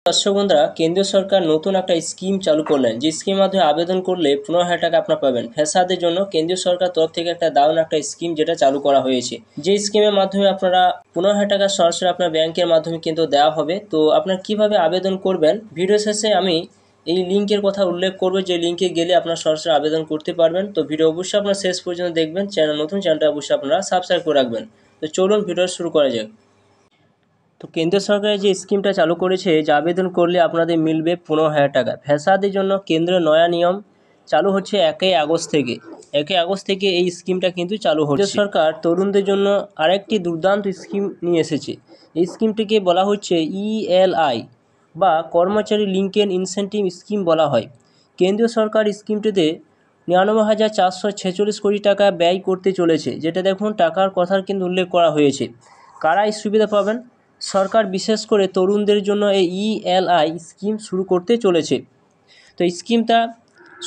দর্শক বন্ধুরা, কেন্দ্রীয় সরকার নতুন একটা স্কিম চালু করলেন, যে স্কিমের মাধ্যমে আবেদন করলে 15,000 টাকা আপনারা পাবেন। ফ্রেশারদের জন্য কেন্দ্রীয় সরকার তরফ থেকে একটা দারুণ একটা স্কিম যেটা চালু করা হয়েছে। যে স্কিমের মাধ্যমে আপনারা 15,000 টাকা সরাসরি আপনার ব্যাংকের মাধ্যমে কিন্তু দেওয়া হবে। তো আপনারা কিভাবে আবেদন করবেন, ভিডিও শেষে আমি এই লিঙ্কের কথা উল্লেখ করব, যে লিঙ্কে গেলে আপনারা সরাসরি আবেদন করতে পারবেন। তো ভিডিও অবশ্যই আপনারা শেষ পর্যন্ত দেখবেন। চ্যানেলটা অবশ্যই আপনারা সাবস্ক্রাইব করে রাখবেন। তো চলুন ভিডিও শুরু করা যাক। তো কেন্দ্র সরকারের যে স্কিমটা চালু করেছে, যে আবেদন করলে আপনাদের মিলবে 15,000 টাকা। ফ্রেশারদের জন্য কেন্দ্রের নয়া নিয়ম চালু হচ্ছে 1 আগস্ট থেকে। 1 আগস্ট থেকে এই স্কিমটা কিন্তু চালু হচ্ছে। সরকার তরুণদের জন্য আরেকটি দুর্দান্ত স্কিম নিয়ে এসেছে। এই স্কিমটিকে বলা হচ্ছে ELI বা কর্মচারী লিঙ্কেন ইনসেন্টিভ স্কিম বলা হয়। কেন্দ্রীয় সরকার স্কিমটিতে 99,446 কোটি টাকা ব্যয় করতে চলেছে, যেটা দেখুন টাকার কথার কিন্তু উল্লেখ করা হয়েছে। কারা এই সুবিধা পাবেন? সরকার বিশেষ করে তরুণদের জন্য এই ELI স্কিম শুরু করতে চলেছে। তো এই স্কিমটা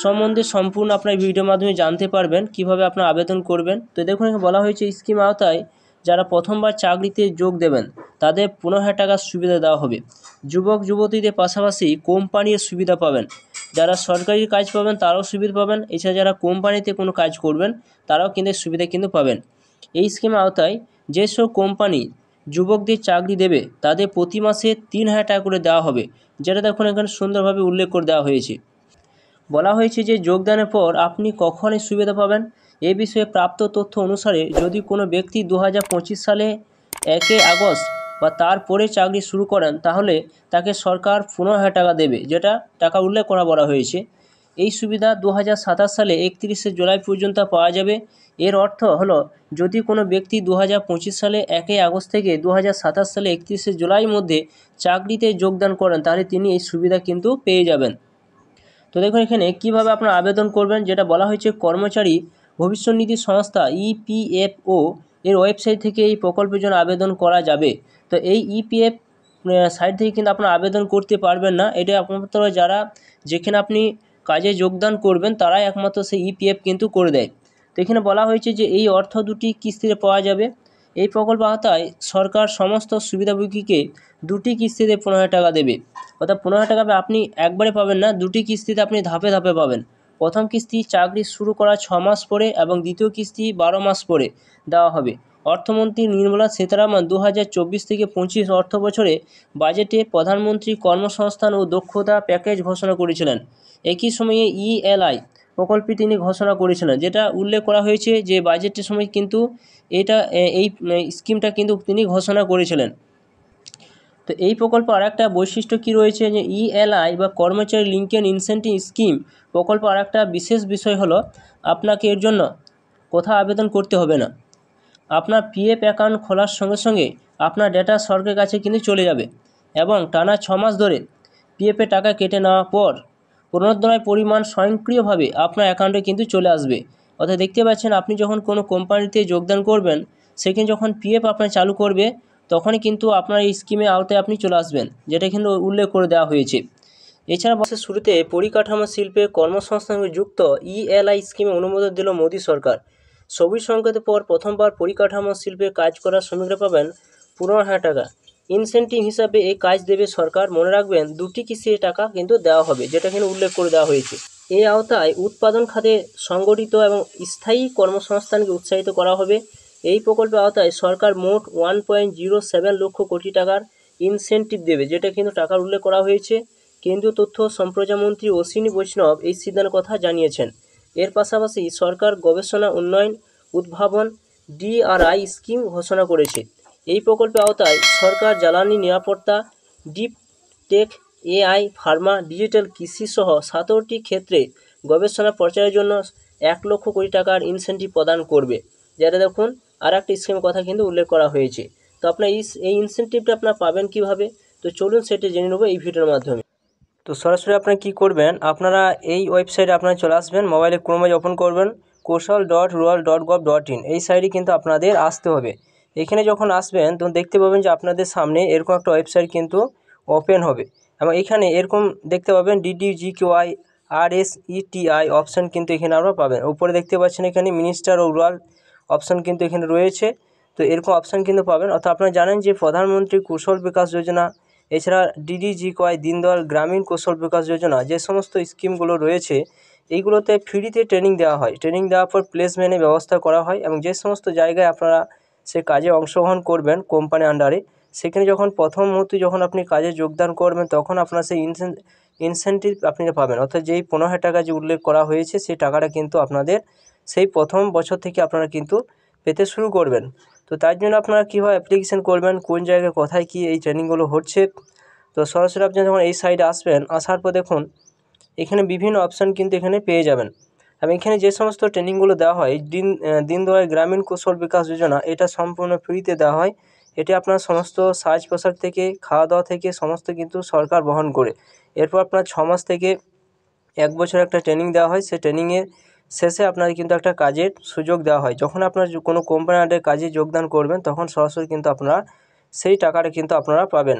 সম্বন্ধে সম্পূর্ণ আপনার ভিডিওর মাধ্যমে জানতে পারবেন, কিভাবে আপনারা আবেদন করবেন। তো দেখুন এখানে বলা হয়েছে, স্কিম আওতায় যারা প্রথমবার চাকরিতে যোগ দেবেন তাদের 15,000 টাকার সুবিধা দেওয়া হবে। যুবক যুবতীদের পাশাপাশি কোম্পানির সুবিধা পাবেন। যারা সরকারি কাজ পাবেন তারাও সুবিধা পাবেন। এছাড়া যারা কোম্পানিতে কোনো কাজ করবেন তারাও কিন্তু সুবিধা কিন্তু পাবেন। এই স্কিমের আওতায় যেসব কোম্পানি যুবকদের চাকরি দেবে তাদের প্রতি মাসে 3,000 টাকা করে দেওয়া হবে, যেটা দেখুন এখানে সুন্দরভাবে উল্লেখ করে দেওয়া হয়েছে। বলা হয়েছে যে যোগদানের পর আপনি কখন এই সুবিধা পাবেন। এ বিষয়ে প্রাপ্ত তথ্য অনুসারে যদি কোনো ব্যক্তি 2025 সালে 1 আগস্ট বা তারপরে চাকরি শুরু করেন, তাহলে তাকে সরকার 15,000 টাকা দেবে, যেটা টাকা উল্লেখ বলা হয়েছে। এই সুবিধা 2027 সালে 31 জুলাই পর্যন্ত পাওয়া যাবে। এর অর্থ হলো, যদি কোনো ব্যক্তি 2025 সালে 1 আগস্ট থেকে 2027 সালে 31 জুলাইয়ের মধ্যে চাকরিতে যোগদান করেন, তাহলে তিনি এই সুবিধা কিন্তু পেয়ে যাবেন। তো দেখুন এখানে কিভাবে আপনারা আবেদন করবেন, যেটা বলা হয়েছে কর্মচারী ভবিষ্যৎ নিধি সংস্থা EPFO এর ওয়েবসাইট থেকে এই প্রকল্পের জন্য আবেদন করা যাবে। তো এই EPF সাইট থেকে কিন্তু আপনারা আবেদন করতে পারবেন না। এটা একমাত্র যারা যেখানে আপনি কাজে যোগদান করবেন তারাই একমাত্র সেই EPF কিন্তু করে দেয়। তো এখানে বলা হয়েছে যে এই অর্থ দুটি কিস্তিতে পাওয়া যাবে। এই প্রকল্প আওতায় সরকার সমস্ত সুবিধাভোগীকে 2টি কিস্তিতে 15,000 টাকা দেবে। অর্থাৎ 15,000 টাকা আপনি একবারে পাবেন না, 2টি কিস্তিতে আপনি ধাপে ধাপে পাবেন। প্রথম কিস্তি চাকরি শুরু করার 6 মাস পরে এবং দ্বিতীয় কিস্তি 12 মাস পরে দেওয়া হবে। অর্থমন্ত্রী নির্মলা সীতারামন 2024 থেকে 25 অর্থ বছরে বাজেটে প্রধানমন্ত্রী কর্মসংস্থান ও দক্ষতা প্যাকেজ ঘোষণা করেছিলেন। একই সময়ে ELI প্রকল্পে তিনি ঘোষণা করেছিলেন, যেটা উল্লেখ করা হয়েছে যে বাজেটের সময় কিন্তু এই স্কিমটা কিন্তু তিনি ঘোষণা করেছিলেন। তো এই প্রকল্প আরেকটা বৈশিষ্ট্য কী রয়েছে, যে ELI বা কর্মচারী লিঙ্কেন ইনসেন্টিভ স্কিম প্রকল্প আরেকটা বিশেষ বিষয় হলো, আপনাকে এর জন্য কোথাও আবেদন করতে হবে না। আপনার PF অ্যাকাউন্ট খোলার সঙ্গে সঙ্গে আপনার ডেটা সরকারের কাছে কিন্তু চলে যাবে এবং টানা 6 মাস ধরে PF-এর টাকা কেটে নেওয়ার পর পুনর্দয় পরিমাণ স্বয়ংক্রিয়ভাবে আপনার অ্যাকাউন্টে কিন্তু চলে আসবে। অর্থাৎ দেখতে পাচ্ছেন, আপনি যখন কোনো কোম্পানিতে যোগদান করবেন, সেখানে যখন PF আপনার চালু করবে তখনই কিন্তু আপনার এই স্কিমের আওতায় আপনি চলে আসবেন, যেটা কিন্তু উল্লেখ করে দেওয়া হয়েছে। এছাড়া বছরের শুরুতে পরিকাঠামো শিল্পে কর্মসংস্থানকে যুক্ত ELI স্কিমে অনুমোদন দিল মোদী সরকার। সবুজ সংকেতের পর প্রথমবার পরিকাঠামো শিল্পে কাজ করা শ্রমিকরা পাবেন 15,000 টাকা। ইনসেন্টিভ হিসাবে এই কাজ দেবে সরকার। মনে রাখবেন, 2টি কিস্তিতে টাকা কিন্তু দেওয়া হবে, যেটা কিন্তু উল্লেখ করে দেওয়া হয়েছে। এই আওতায় উৎপাদন খাতে সংগঠিত এবং স্থায়ী কর্মসংস্থানকে উৎসাহিত করা হবে। এই প্রকল্পের আওতায় সরকার মোট 1.07 লক্ষ কোটি টাকার ইনসেন্টিভ দেবে, যেটা কিন্তু টাকার উল্লেখ করা হয়েছে। কেন্দ্রীয় তথ্য সম্প্রচার মন্ত্রী অশ্বিনী বৈষ্ণব এই সিদ্ধান্তের কথা জানিয়েছেন। এর পাশাপাশি সরকার গবেষণা উন্নয়ন উদ্ভাবন DRI স্কিম ঘোষণা করেছে। এই প্রকল্পের আওতায় সরকার জ্বালানি নিরাপত্তা, deep tech, AI, Pharma, digital কৃষি সহ 17টি ক্ষেত্রে গবেষণা প্রচারের জন্য 1 লক্ষ কোটি টাকার ইনসেন্টিভ প্রদান করবে। যেটা দেখুন আর একটা স্কিমের কথা কিন্তু উল্লেখ করা হয়েছে। তো আপনার এই ইনসেন্টিভটা আপনার পাবেন কিভাবে? তো চলুন সেটা জেনে নেব এই ভিডিওর মাধ্যমে। তো সরাসরি আপনারা কী করবেন, আপনারা এই ওয়েবসাইটে আপনারা চলে আসবেন, মোবাইলে ক্রোম ওপেন করবেন, kaushal.rural.gov.in এই সাইটে কিন্তু আপনাদের আসতে হবে। এখানে যখন আসবেন তখন দেখতে পাবেন যে আপনাদের সামনে এরকম একটা ওয়েবসাইট কিন্তু ওপেন হবে এবং এখানে এরকম দেখতে পাবেন DDGKY RSETI অপশান কিন্তু এখানে আপনারা পাবেন। উপরে দেখতে পাচ্ছেন এখানে মিনিস্টার ও রুরাল অপশান কিন্তু এখানে রয়েছে। তো এরকম অপশান কিন্তু পাবেন। অর্থাৎ আপনারা জানেন যে প্রধানমন্ত্রী কৌশল বিকাশ যোজনা এছাড়া DDGKY দীনদয়াল গ্রামীণ কৌশল বিকাশ যোজনা যে সমস্ত স্কিমগুলো রয়েছে এইগুলোতে ফ্রিতে ট্রেনিং দেওয়া হয়। ট্রেনিং দেওয়ার পর প্লেসমেন্টের ব্যবস্থা করা হয় এবং যে সমস্ত জায়গায় আপনারা সে কাজে অংশগ্রহণ করবেন কোম্পানি আন্ডারে, সেখানে যখন প্রথম মুহূর্তে যখন আপনি কাজে যোগদান করবেন তখন আপনার সেই ইনসেন্টিভ আপনি পাবেন, অর্থাৎ যেই 15,000 টাকা যে উল্লেখ করা হয়েছে সেই টাকাটা কিন্তু আপনাদের সেই প্রথম বছর থেকে আপনারা কিন্তু পেতে শুরু করবেন। তো তার জন্য আপনারা কীভাবে অ্যাপ্লিকেশন করবেন, কোন জায়গায় কোথায় কি এই ট্রেনিংগুলো হচ্ছে, তো সরাসরি আপনি যখন এই সাইডে আসবেন, আসার পর দেখুন এখানে বিভিন্ন অপশান কিন্তু এখানে পেয়ে যাবেন। এবং এখানে যে সমস্ত ট্রেনিংগুলো দেওয়া হয় দীনদয়াল গ্রামীণ কৌশল বিকাশ যোজনা, এটা সম্পূর্ণ ফ্রিতে দেওয়া হয়। এটি আপনার সমস্ত সাজ পোশাক থেকে খাওয়া দাওয়া থেকে সমস্ত কিন্তু সরকার বহন করে। এরপর আপনার 6 মাস থেকে 1 বছর একটা ট্রেনিং দেওয়া হয়। সেই ট্রেনিংয়ের শেষে আপনাদের কিন্তু একটা কাজের সুযোগ দেওয়া হয়। যখন আপনার কোনো কোম্পানি আন্ডারে কাজে যোগদান করবেন তখন সরাসরি কিন্তু আপনারা সেই টাকাটা কিন্তু আপনারা পাবেন।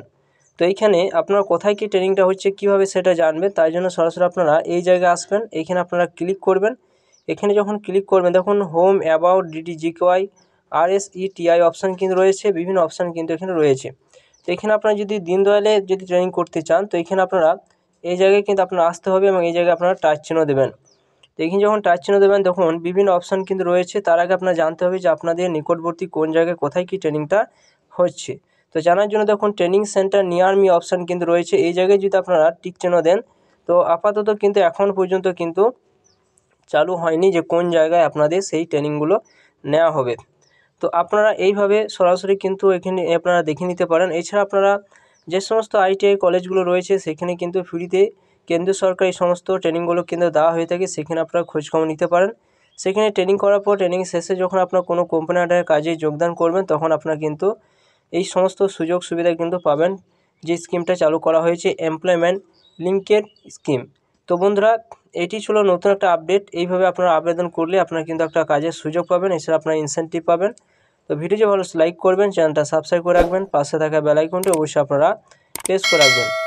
তো এইখানে আপনারা কোথায় কি ট্রেনিংটা হচ্ছে কীভাবে সেটা জানবেন, তাই জন্য সরাসরি আপনারা এই জায়গায় আসবেন। এইখানে আপনারা ক্লিক করবেন। এখানে যখন ক্লিক করবেন দেখুন home, about, DDGKY, RSETI option কিন্তু রয়েছে, বিভিন্ন অপশান কিন্তু এখানে রয়েছে। তো এখানে আপনারা যদি দীনদয়ালে যদি ট্রেনিং করতে চান তো এখানে আপনারা এই জায়গায় কিন্তু আপনারা আসতে হবে এবং এই জায়গায় আপনারা টাচ চিহ্ন দেবেন। তো এখানে যখন টাচ চিহ্ন দেবেন দেখুন বিভিন্ন অপশান কিন্তু রয়েছে। তার আগে আপনারা জানতে হবে যে আপনাদের নিকটবর্তী কোন জায়গায় কোথায় কি ট্রেনিংটা হচ্ছে। তো জানার জন্য দেখুন training centre near me option কিন্তু রয়েছে। এই জায়গায় যদি আপনারা টিক চিহ্ন দেন তো আপাতত কিন্তু এখন পর্যন্ত কিন্তু চালু হয়নি যে কোন জায়গায় আপনাদের সেই ট্রেনিংগুলো নেওয়া হবে। তো আপনারা এইভাবে সরাসরি কিন্তু এখানে আপনারা দেখে নিতে পারেন। এছাড়া আপনারা যে সমস্ত ITI কলেজগুলো রয়েছে সেখানে কিন্তু ফ্রিতে কেন্দ্রীয় সরকার এই সমস্ত ট্রেনিংগুলো কিন্তু দেওয়া হয়ে থাকে, সেখানে আপনারা খোঁজখবর নিতে পারেন। সেখানে ট্রেনিং করার পর ট্রেনিং শেষে যখন আপনার কোনো কোম্পানি আন্ডারে কাজে যোগদান করবেন তখন আপনারা কিন্তু এই সমস্ত সুযোগ সুবিধা কিন্তু পাবেন, যে স্কিমটা চালু করা হয়েছে এমপ্লয়মেন্ট লিঙ্কেড স্কিম। তো বন্ধুরা এটি ছিল নতুন একটা আপডেট। এইভাবে আপনারা আবেদন করলে আপনারা কিন্তু একটা কাজের সুযোগ পাবেন, এছাড়া আপনারা ইনসেন্টিভ পাবেন। তো ভিডিও ভালো লাইক করবেন, চ্যানেলটা সাবস্ক্রাইব করে রাখবেন, পাশে থাকা বেল আইকনটি অবশ্যই আপনারা প্রেস করে রাখবেন।